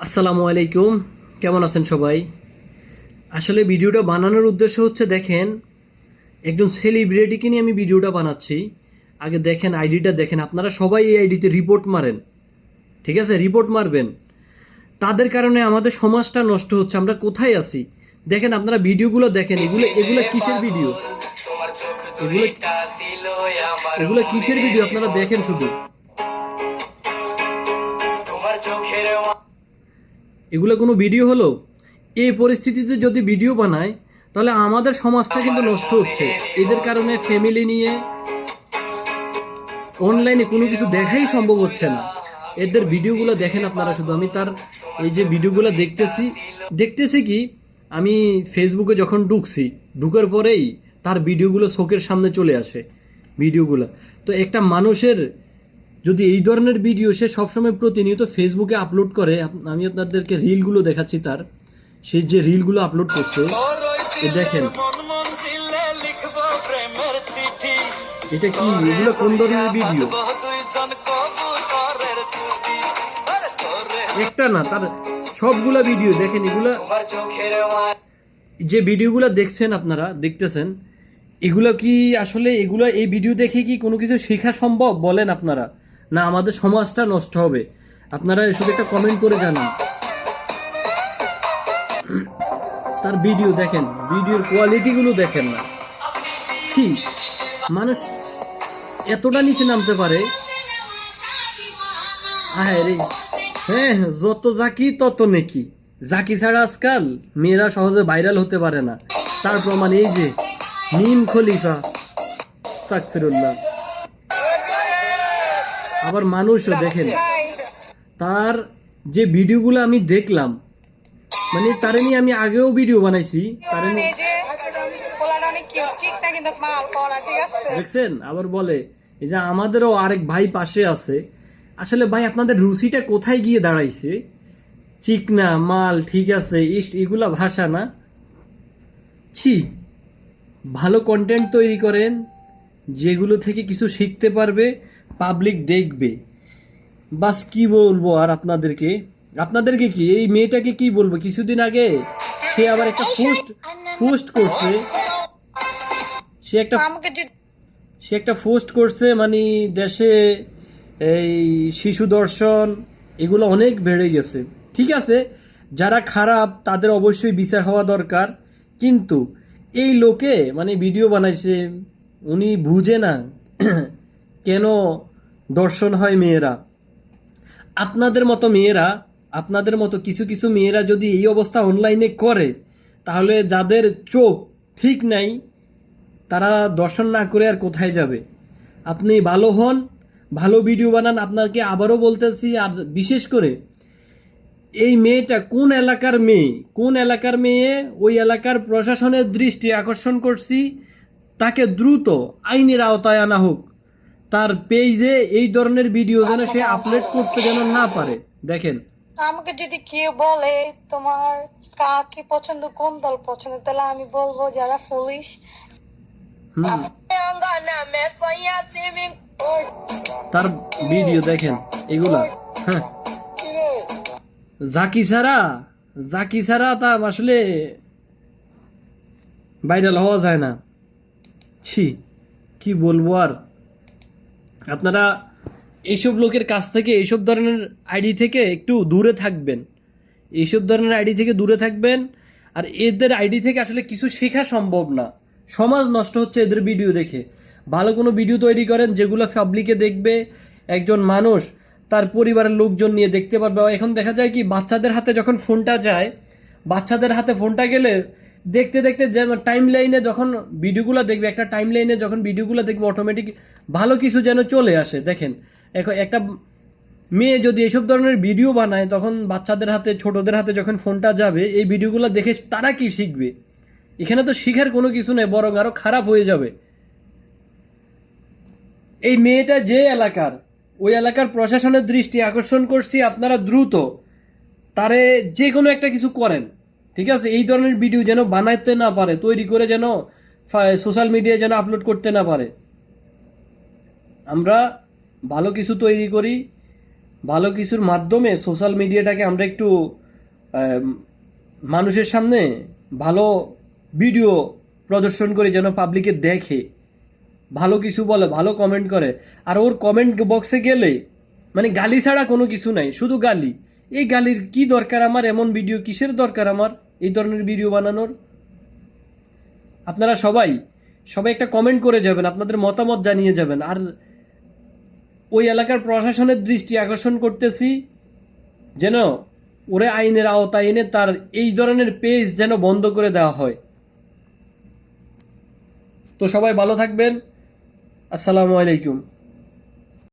আসসালামু আলাইকুম, কেমন আছেন সবাই? আসলে ভিডিওটা বানানোর উদ্দেশ্য হচ্ছে, দেখেন, একজন সেলিব্রিটিকে নিয়ে আমি ভিডিওটা বানাচ্ছি। আগে দেখেন, আইডিটা দেখেন, আপনারা সবাই এই আইডিতে রিপোর্ট মারেন, ঠিক আছে? রিপোর্ট মারবেন। তাদের কারণে আমাদের সমাজটা নষ্ট হচ্ছে। আমরা কোথায় আছি দেখেন, আপনারা ভিডিওগুলো দেখেন। এগুলো এগুলো কিসের ভিডিও? এগুলো এগুলো কিসের ভিডিও আপনারা দেখেন শুধু। এগুলো কোনো ভিডিও হলো? এই পরিস্থিতিতে যদি ভিডিও বানায়, তাহলে আমাদের সমাজটা কিন্তু নষ্ট হচ্ছে। এদের কারণে ফ্যামিলি নিয়ে অনলাইনে কোনো কিছু দেখাই সম্ভব হচ্ছে না। এদের ভিডিওগুলো দেখেন আপনারা শুধু। আমি তার এই যে ভিডিওগুলো দেখতেছি কি, আমি ফেসবুকে যখন ঢুকার পরেই তার ভিডিওগুলো চোখের সামনে চলে আসে ভিডিওগুলো। তো একটা মানুষের যদি এই ধরনের ভিডিও সে সবসময় প্রতিনিয়ত ফেসবুকে আপলোড করে, আমি আপনাদেরকে রিলগুলো দেখাচ্ছি। তার সে যে রিলগুলো আপলোড করছে, দেখেন এটা কি, এগুলো কোন ধরনের ভিডিও? একটা না, তার সবগুলা ভিডিও দেখেন। এগুলা যে ভিডিওগুলো দেখছেন, আপনারা দেখতেছেন, এগুলো কি আসলে এই ভিডিও দেখে কি কোনো কিছু শেখা সম্ভব বলেন আপনারা? না আমাদের সমাজটা নষ্ট হবে? আপনারা শুধু একটা কমেন্ট করে জানান। তার ভিডিও দেখেন, ভিডিওর কোয়ালিটিগুলো দেখেন না। ছি, মানুষ এতটা নিচে নামতে পারে? আয় রে, হ্যাঁ, যত জাকি তত নেকি। জাকি ছাড়া আজকাল মেয়েরা সহজে ভাইরাল হতে পারে না। তার প্রমাণ এই যে মিম খলিফা, আস্তাগফিরুল্লাহ। আবার মানুষও দেখেন, তার যে ভিডিওগুলো আমি দেখলাম, মানে তারে নিয়ে আমি আগেও ভিডিও বানাইছি। তারে নিয়ে দেখছেন, আবার বলে এই যে আমাদেরও আরেক ভাই পাশে আছে। আসলে ভাই, আপনাদের রুচিটা কোথায় গিয়ে দাঁড়াইছে? চিকনা মাল, ঠিক আছে, এগুলা ভাষা না। ছি, ভালো কন্টেন্ট তৈরি করেন, যেগুলো থেকে কিছু শিখতে পারবে, পাবলিক দেখবে। বাস, কি বলবো আর আপনাদেরকে কি, এই মেয়েটাকে কি বলবো? কিছুদিন আগে সে আবার একটা পোস্ট করছে। সে একটা পোস্ট করছে, মানে দেশে এই শিশু দর্শন এগুলো অনেক বেড়ে গেছে। ঠিক আছে, যারা খারাপ তাদের অবশ্যই বিচার হওয়া দরকার। কিন্তু এই লোকে মানে ভিডিও বানাইছে, উনি বুঝে না কেন দর্শন হয় মেয়েরা। আপনাদের মতো কিছু কিছু মেয়েরা যদি এই অবস্থা অনলাইনে করে, তাহলে যাদের চোখ ঠিক নাই তারা দর্শন না করে আর কোথায় যাবে? আপনি ভালো হন, ভালো ভিডিও বানান। আপনাকে আবারও বলতেছি, আর বিশেষ করে এই মেয়েটা কোন এলাকার মেয়ে, ওই এলাকার প্রশাসনের দৃষ্টি আকর্ষণ করছি, তাকে দ্রুত আইনের আওতায় আনা হোক। তার পেজে এই ধরনের ভিডিও যেন সে আপলোড করতে যেন না পারে। দেখেন, আমাকে যদি কেউ বলে তোমার কাকে পছন্দ, কোন দল পছন্দ, তাহলে আমি বলবো যারা পুলিশ। তার ভিডিও দেখেন এগুলা। হ্যাঁ, জাকি ছাড়া তা আসলে ভাইরাল হওয়া যায় না। ছি, কি বলবো আর। আপনারা এইসব লোকের কাছ থেকে, এইসব ধরনের আইডি থেকে একটু দূরে থাকবেন। আর এদের আইডি থেকে আসলে কিছু শেখা সম্ভব না। সমাজ নষ্ট হচ্ছে এদের ভিডিও দেখে। ভালো কোনো ভিডিও তৈরি করেন যেগুলো পাবলিকে দেখবে, একজন মানুষ তার পরিবারের লোকজন নিয়ে দেখতে পারবে। এখন দেখা যায় কি, বাচ্চাদের হাতে যখন ফোনটা যায়, বাচ্চাদের হাতে ফোনটা গেলে দেখতে দেখতে টাইম লাইনে যখন ভিডিওগুলো দেখবে, অটোমেটিক ভালো কিছু যেন চলে আসে। দেখেন, একটা মেয়ে যদি এইসব ধরনের ভিডিও বানায়, তখন বাচ্চাদের হাতে, ছোটদের হাতে যখন ফোনটা যাবে, এই ভিডিওগুলো দেখে তারা কি শিখবে? এখানে তো শিখার কোনো কিছু নেই, বরং আরো খারাপ হয়ে যাবে। এই মেয়েটা যে এলাকার, ওই এলাকার প্রশাসনের দৃষ্টি আকর্ষণ করছি, আপনারা দ্রুত তারে যে কোনো একটা কিছু করেন। ঠিক আছে, এই ধরনের ভিডিও যেন বানাইতে না পারে, তৈরি করে যেন সোশ্যাল মিডিয়ায় যেন আপলোড করতে না পারে। আমরা ভালো কিছু তৈরি করি, ভালো কিছুর মাধ্যমে সোশ্যাল মিডিয়াটাকে আমরা একটু মানুষের সামনে ভালো ভিডিও প্রদর্শন করি, যেন পাবলিকে দেখে, ভালো কিছু বলে, ভালো কমেন্ট করে। আর ওর কমেন্ট বক্সে গেলে মানে গালি ছাড়া কোনো কিছু নাই, শুধু গালি। এই গালির কি দরকার আমার? এমন ভিডিও কিসের দরকার আমার এই ধরনের ভিডিও বানানোর? আপনারা সবাই সবাই একটা কমেন্ট করে যাবেন, আপনাদের মতামত জানিয়ে যাবেন। আর ওই এলাকার প্রশাসনের দৃষ্টি আকর্ষণ করতেছি যেন ওরে আইনের আওতায় এনে তার এই ধরনের পেজ যেন বন্ধ করে দেওয়া হয়। তো সবাই ভালো থাকবেন। আসসালামু আলাইকুম।